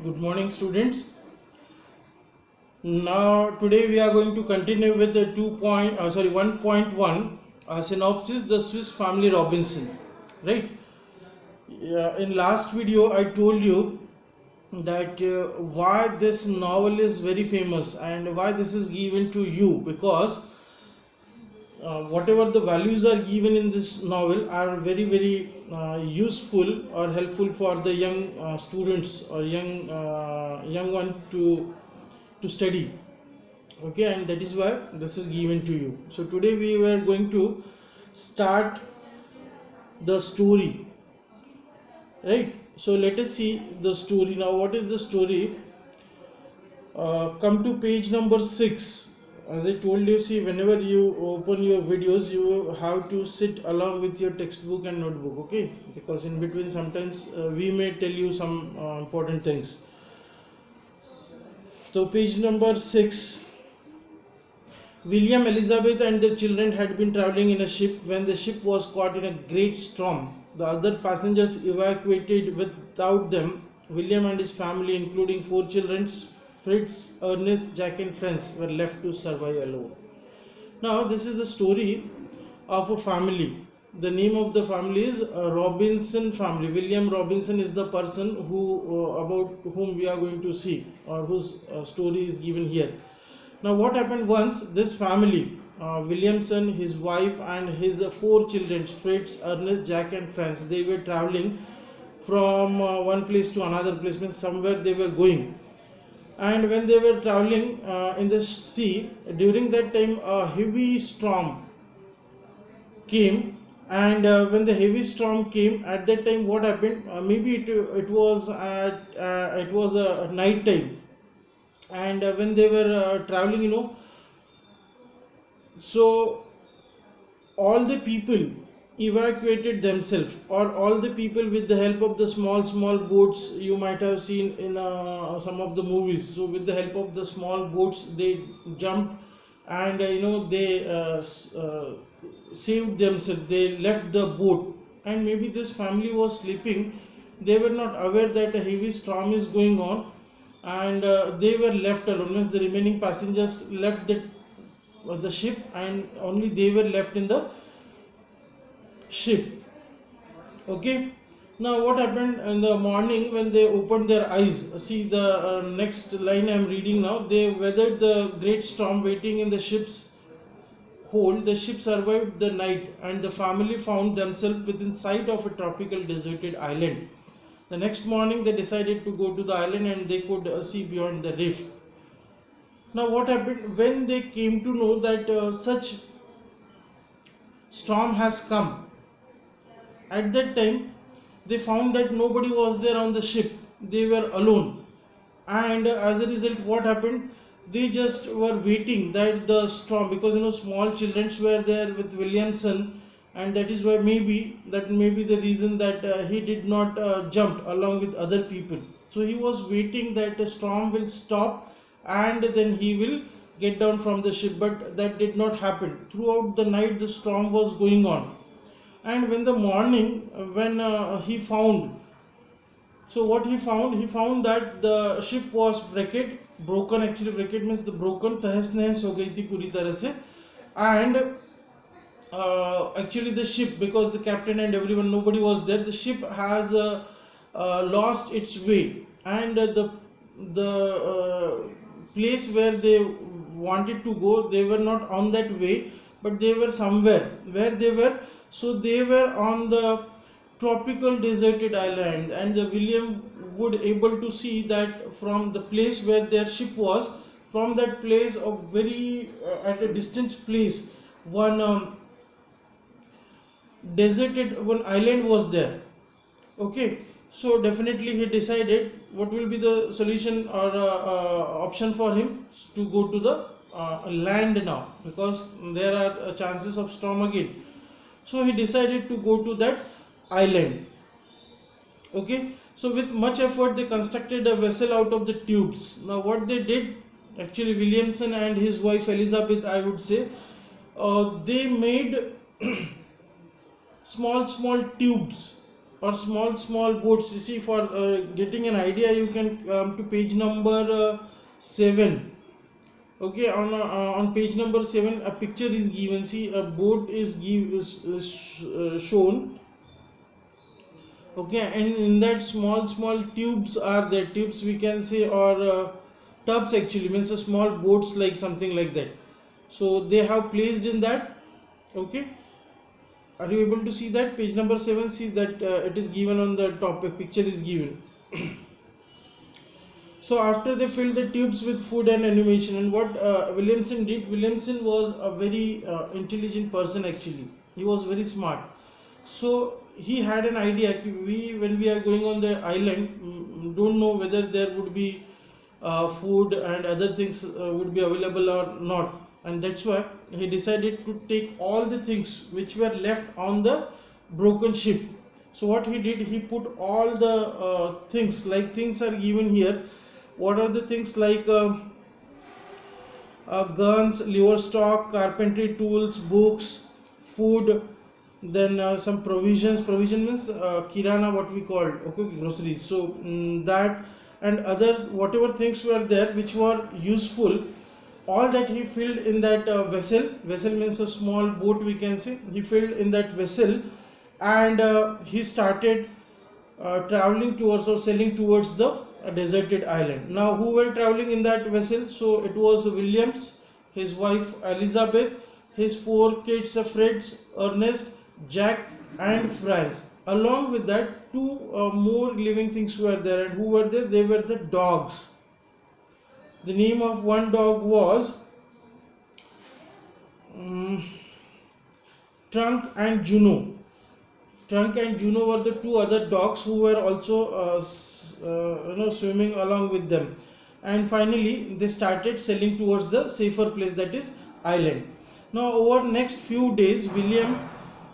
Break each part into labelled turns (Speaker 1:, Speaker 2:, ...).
Speaker 1: Good morning, students. Now, today we are going to continue with the 1.1 synopsis, the Swiss Family Robinson. Right? In last video, I told you that why this novel is very famous and why this is given to you, because whatever the values are given in this novel are very useful or helpful for the young students or young one to study. Okay, and that is why this is given to you. So today we were going to start the story, right? So let us see the story. Now what is the story? Come to page number 6. As I told you, see, whenever you open your videos, you have to sit along with your textbook and notebook, okay? Because in between sometimes we may tell you some important things. So page number 6. William, Elizabeth and their children had been traveling in a ship when the ship was caught in a great storm. The other passengers evacuated without them. William and his family, including 4 children, Fritz, Ernest, Jack and Franz, were left to survive alone. Now this is the story of a family. The name of the family is Robinson family. William Robinson is the person about whom we are going to see, or whose story is given here. Now what happened once, this family, Williamson, his wife and his 4 children, Fritz, Ernest, Jack and Franz, they were traveling from one place to another place, means somewhere they were going. And when they were traveling in the sea, during that time a heavy storm came. And when the heavy storm came, at that time what happened, maybe it was a night time. And when they were traveling, so all the people evacuated themselves, or all the people, with the help of the small boats you might have seen in some of the movies. So with the help of the small boats, they jumped and they saved themselves. They left the boat, and maybe this family was sleeping. They were not aware that a heavy storm is going on, and they were left alone. Means the remaining passengers left the ship, and only they were left in the ship. Okay, now what happened in the morning when they opened their eyes? See the next line I am reading now. They weathered the great storm waiting in the ship's hold. The ship survived the night, and the family found themselves within sight of a tropical deserted island. The next morning they decided to go to the island, and they could see beyond the reef. Now what happened when they came to know that such storm has come? At that time they found that nobody was there on the ship. They were alone, and as a result what happened, they just were waiting that the storm, because small children were there with Williamson, and that is why maybe the reason that he did not jump along with other people. So he was waiting that the storm will stop and then he will get down from the ship, but that did not happen. Throughout the night the storm was going on, and when the morning when he found, so what he found that the ship was broken. Actually wrecked means the broken, तहस नहस हो गई थी पूरी तरह से. And actually the ship, because the captain and everyone, nobody was there, the ship has lost its way, and the place where they wanted to go, they were not on that way, but they were somewhere where they were. So they were on the tropical deserted island, and William would able to see that from the place where their ship was, from that place of very at a distant place, one one island was there. Okay, so definitely he decided what will be the solution or option for him to go to the land now, because there are chances of storm again. So he decided to go to that island. Okay, so with much effort they constructed a vessel out of the tubes. Now what they did, actually Williamson and his wife Elizabeth, I would say, they made small tubes or small boats. You see, for getting an idea, you can come to page number 7. Okay, on page number 7 a picture is given. See, a boat is shown. Okay, and in that small tubes are there, tubes we can say, or tubs actually, means a small boats like something like that. So they have placed in that. Okay, are you able to see that page number 7? See that it is given on the top, a picture is given. So after they filled the tubes with food and animation, and what Williamson did, Williamson was a very intelligent person actually. He was very smart. So he had an idea कि when we are going on the island, don't know whether there would be food and other things would be available or not, and that's why he decided to take all the things which were left on the broken ship. So what he did, he put all the things, like things are given here. What are the things? Like guns, livestock, carpentry tools, books, food, then some provisions. Provision means kirana, what we called, okay, groceries. So that and other whatever things were there which were useful, all that he filled in that vessel means a small boat we can say. He filled in that vessel, and he started traveling towards or sailing towards the deserted island. Now who were traveling in that vessel? So it was Williams, his wife Elizabeth, his 4 kids, Fred, Ernest, Jack and Franz. Along with that, 2 more living things were there, and who were there? They were the dogs. The name of one dog was Trunk and Juno. Trunk and Juno were the 2 other dogs who were also swimming along with them. And finally they started sailing towards the safer place, that is island. Now over next few days, William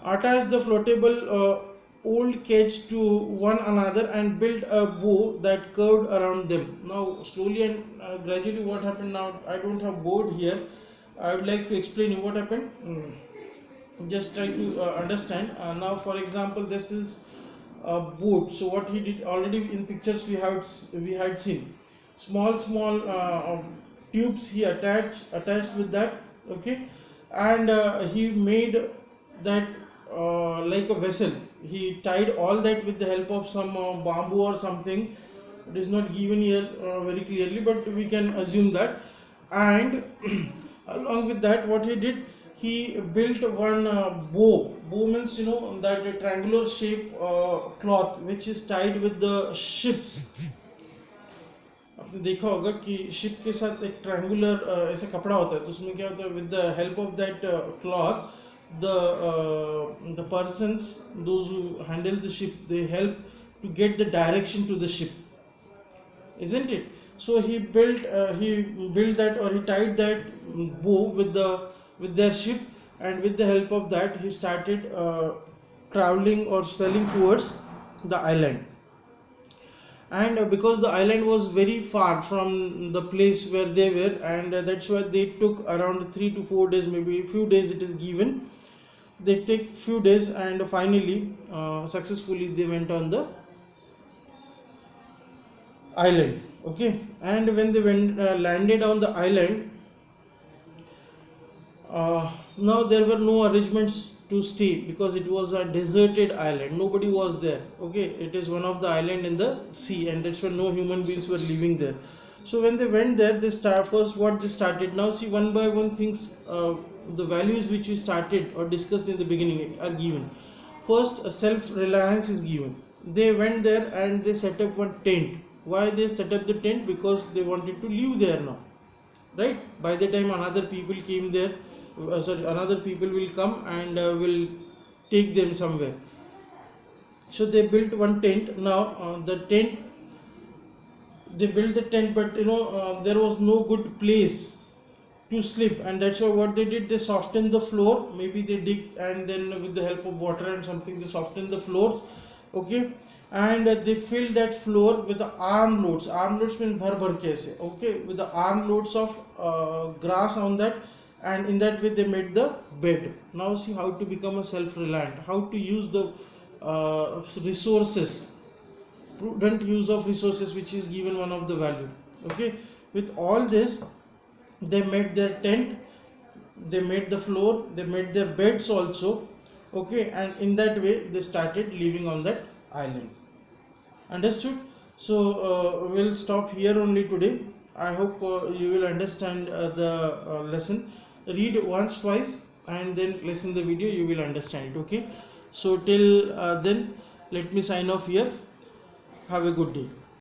Speaker 1: attached the floatable old cage to one another and built a bow that curved around them. Now slowly and gradually what happened, now I don't have board here, I would like to explain you what happened. Just try to understand. Now for example, this is a boat. So what he did, already in pictures we had seen small tubes he attached with that. Okay, and he made that like a vessel. He tied all that with the help of some bamboo or something. It is not given here very clearly, but we can assume that. And along with that, what he did, he built one bow. Bow means, that triangular shape cloth which is tied with the ships. आपने देखा होगा कि ship के साथ एक triangular ऐसा कपड़ा होता है, तो उसमें क्या होता है, with the help of that cloth, the persons, those who handle the ship, they help to get the direction to the ship, isn't it? So he built that, or he tied that bow with their ship, and with the help of that he started traveling or sailing towards the island. And because the island was very far from the place where they were, and that's why they took around 3 to 4 days, maybe few days it is given. They take few days, and finally successfully they went on the island. Okay, and when they landed on the island, now there were no arrangements to stay, because it was a deserted island, nobody was there. Okay, it is one of the island in the sea, and that's why no human beings were living there. So when they went there, they first what they started, now see one by one things, the values which we started or discussed in the beginning are given. First, self-reliance is given. They went there and they set up one tent. Why they set up the tent? Because they wanted to live there now, right? By the time another people came there, another people will come and will take them somewhere. So they built one tent. Now they built the tent, but there was no good place to sleep, and that's why what they did, they softened the floor. Maybe they dig, and then with the help of water and something, they softened the floors. Okay, and they filled that floor with the arm loads. Arm loads means bhar kaise. Okay, with the arm loads of grass on that, and in that way they made the bed. Now see how to become a self-reliant, how to use the resources, prudent use of resources, which is given one of the value. Okay, with all this they made their tent, they made the floor, they made their beds also. Okay, and in that way they started living on that island. Understood? So we'll stop here only today. I hope you will understand the lesson. Read once, twice, and then listen the video, you will understand it. Okay, so till then, let me sign off here. Have a good day.